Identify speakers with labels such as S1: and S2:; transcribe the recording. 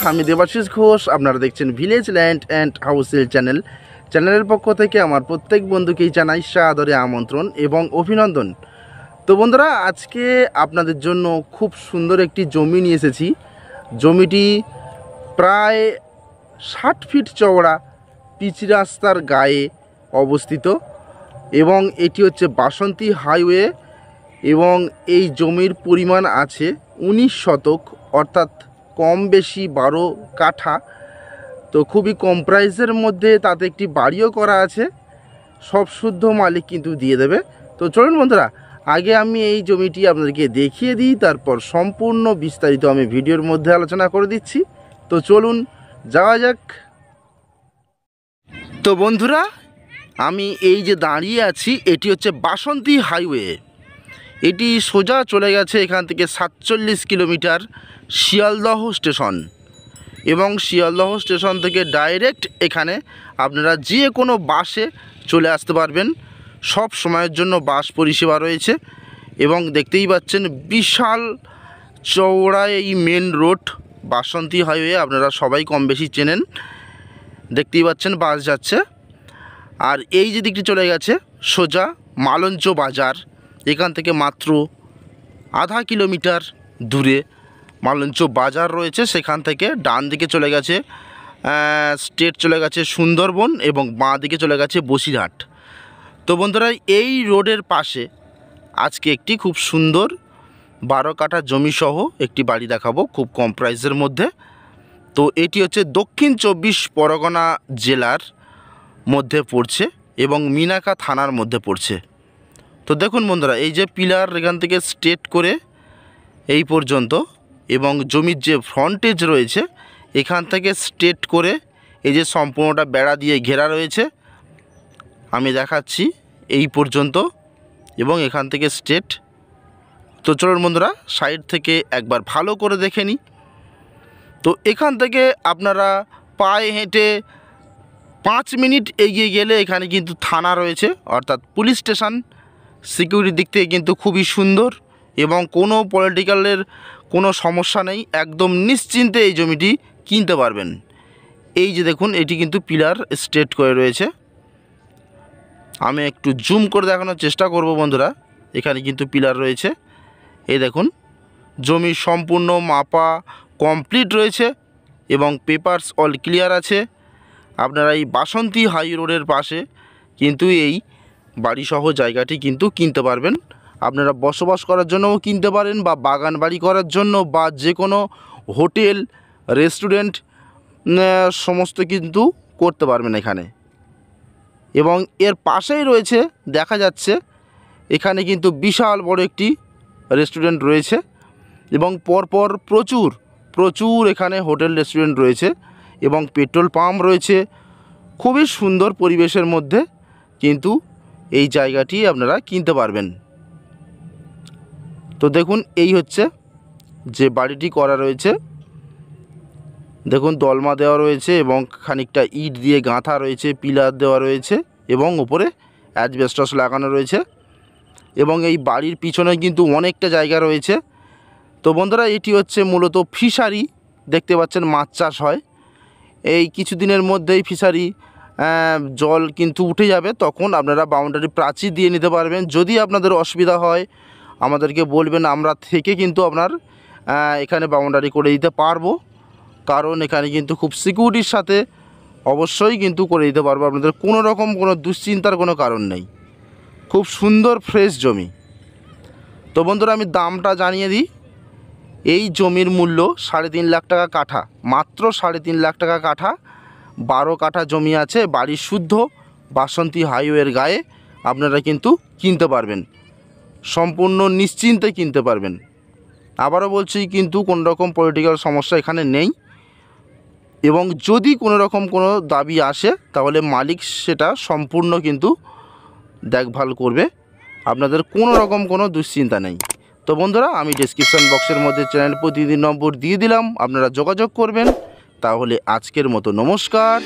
S1: আমি দেবাশিস ঘোষ। আপনারা দেখছেন ভিলেজ ল্যান্ড অ্যান্ড হাউসেল চ্যানেলের পক্ষ থেকে আমার প্রত্যেক বন্ধুকেই জানাই সাদরে আমন্ত্রণ এবং অভিনন্দন। তো বন্ধুরা, আজকে আপনাদের জন্য খুব সুন্দর একটি জমি নিয়ে এসেছি। জমিটি প্রায় 60 ফিট চওড়া পিচ রাস্তার গায়ে অবস্থিত এবং এটি হচ্ছে বাসন্তী হাইওয়ে এবং এই জমির পরিমাণ আছে 19 শতক, অর্থাৎ কম বেশি 12 কাঠা। তো খুবই কম প্রাইসের মধ্যে তাতে একটি বাড়িও করা আছে, সব শুদ্ধ মালিক কিন্তু দিয়ে দেবে। তো চলুন বন্ধুরা, আগে আমি এই জমিটি আপনাদেরকে দেখিয়ে দিই, তারপর সম্পূর্ণ বিস্তারিত আমি ভিডিওর মধ্যে আলোচনা করে দিচ্ছি। তো চলুন যাওয়া যাক। তো বন্ধুরা, আমি এই যে দাঁড়িয়ে আছি এটি হচ্ছে বাসন্তী হাইওয়ে। এটি সোজা চলে গেছে এখান থেকে 47 কিলোমিটার শিয়ালদহ স্টেশন এবং শিয়ালদহ স্টেশন থেকে ডাইরেক্ট এখানে আপনারা যে কোনো বাসে চলে আসতে পারবেন। সব সময়ের জন্য বাস পরিষেবা রয়েছে এবং দেখতেই পাচ্ছেন বিশাল চওড়া এই মেন রোড বাসন্তী হাইওয়ে, আপনারা সবাই কম বেশি চেনেন। দেখতেই পাচ্ছেন বাস যাচ্ছে। আর এই যে দিকটি চলে গেছে সোজা মালঞ্চ বাজার, এখান থেকে মাত্র আধা কিলোমিটার দূরে মালঞ্চ বাজার রয়েছে। সেখান থেকে ডান দিকে চলে গেছে স্ট্রেট চলে গেছে সুন্দরবন এবং বাঁ দিকে চলে গেছে বসিরহাট। তো বন্ধুরা, এই রোডের পাশে আজকে একটি খুব সুন্দর 12 কাঠা জমিসহ একটি বাড়ি দেখাবো খুব কম প্রাইসের মধ্যে। তো এটি হচ্ছে দক্ষিণ 24 পরগনা জেলার মধ্যে পড়ছে এবং মিনাকা থানার মধ্যে পড়ছে। তো দেখুন বন্ধুরা, এই যে পিলার এখান থেকে স্ট্রেট করে এই পর্যন্ত এবং জমির যে ফ্রন্টেজ রয়েছে এখান থেকে স্ট্রেট করে এই যে সম্পূর্ণটা বেড়া দিয়ে ঘেরা রয়েছে, আমি দেখাচ্ছি এই পর্যন্ত এবং এখান থেকে স্ট্রেট। তো চলুন বন্ধুরা, সাইড থেকে একবার ভালো করে দেখে নিই। তো এখান থেকে আপনারা পায়ে হেঁটে 5 মিনিট এগিয়ে গেলে এখানে কিন্তু থানা রয়েছে, অর্থাৎ পুলিশ স্টেশন। সিকিউরিটির দিক থেকে কিন্তু খুবই সুন্দর এবং কোনো পলিটিক্যালের কোনো সমস্যা নেই, একদম নিশ্চিন্তে এই জমিটি কিনতে পারবেন। এই যে দেখুন, এটি কিন্তু পিলার স্ট্রেট করে রয়েছে। আমি একটু জুম করে দেখানোর চেষ্টা করব বন্ধুরা, এখানে কিন্তু পিলার রয়েছে। এই দেখুন, জমি সম্পূর্ণ মাপা কমপ্লিট রয়েছে এবং পেপারস অল ক্লিয়ার আছে। আপনারা এই বাসন্তী হাই রোডের পাশে কিন্তু এই বাড়িসহ জায়গাটি কিন্তু কিনতে পারবেন। আপনারা বসবাস করার জন্যও কিনতে পারেন বা বাগান বাড়ি করার জন্য বা যে কোনো হোটেল রেস্টুরেন্ট সমস্ত কিন্তু করতে পারবেন এখানে। এবং এর পাশেই রয়েছে, দেখা যাচ্ছে এখানে কিন্তু বিশাল বড় একটি রেস্টুরেন্ট রয়েছে এবং পরপর প্রচুর এখানে হোটেল রেস্টুরেন্ট রয়েছে এবং পেট্রোল পাম্প রয়েছে। খুবই সুন্দর পরিবেশের মধ্যে কিন্তু এই জায়গাটি আপনারা কিনতে পারবেন। তো দেখুন, এই হচ্ছে যে বাড়িটি করা রয়েছে। দেখুন, দলমা দেওয়া রয়েছে এবং খানিকটা ইট দিয়ে গাঁথা রয়েছে, পিলার দেওয়া রয়েছে এবং উপরে অ্যাসবেস্টস লাগানো রয়েছে এবং এই বাড়ির পিছনে কিন্তু অনেকটা জায়গা রয়েছে। তো বন্ধুরা, এটি হচ্ছে মূলত ফিশারি। দেখতে পাচ্ছেন মাছ চাষ হয়। এই কিছুদিনের মধ্যেই ফিশারি জল কিন্তু উঠে যাবে, তখন আপনারা বাউন্ডারি প্রাচীর দিয়ে নিতে পারবেন। যদি আপনাদের অসুবিধা হয় আমাদেরকে বলবেন, আমরা থেকে কিন্তু আপনার এখানে বাউন্ডারি করে দিতে পারবো, কারণ এখানে কিন্তু খুব সিকিউরিটির সাথে অবশ্যই কিন্তু করে দিতে পারবো। আপনাদের কোনো রকম কোনো দুশ্চিন্তার কোনো কারণ নেই। খুব সুন্দর ফ্রেশ জমি। তো বন্ধুরা, আমি দামটা জানিয়ে দিই। এই জমির মূল্য 3.5 লাখ টাকা কাঠা, মাত্র 3.5 লাখ টাকা কাঠা। 12 কাঠা জমি আছে, বাড়ি শুদ্ধ বাসন্তী হাইওয়ের গায়ে আপনারা কিন্তু কিনতে পারবেন, সম্পূর্ণ নিশ্চিন্তে কিনতে পারবেন। আবারও বলছি, কিন্তু কোনো রকম পলিটিক্যাল সমস্যা এখানে নেই এবং যদি কোনো রকম কোনো দাবি আসে তাহলে মালিক সেটা সম্পূর্ণ কিন্তু দেখভাল করবে, আপনাদের কোনো রকম কোনো দুশ্চিন্তা নেই। তো বন্ধুরা, আমি ডেসক্রিপশন বক্সের মধ্যে চ্যানেল প্রতিনিধি নম্বর দিয়ে দিলাম, আপনারা যোগাযোগ করবেন। তাহলে আজকের মতো নমস্কার।